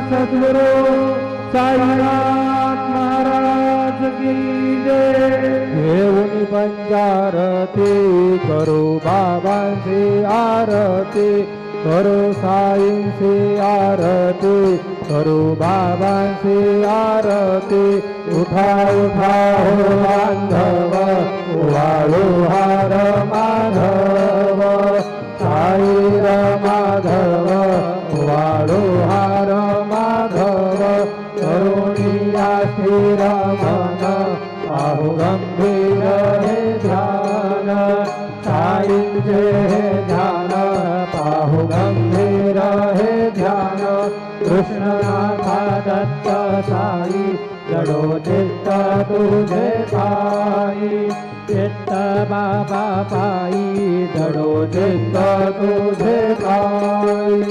सद्गुरु साईनाथ महाराज की जय। घेऊन पंचारती करो बाबांची आरती, करो साईंची आरती, करो बाबांची आरती। उठा उठा हो बांधव, वाळू हार माधव, साई माधव, वाळू हार माधव। करुणिया स्थिर मन, पाहु गंभीर हे ध्यान, साईंचे हे ध्यान, पाहु गंभीर हे ध्यान। कृष्णनाथा दत्त साई, जडो चित्त तुझे पायी, चित्त बाबा पायी, जडो चित्त तुझे पायी।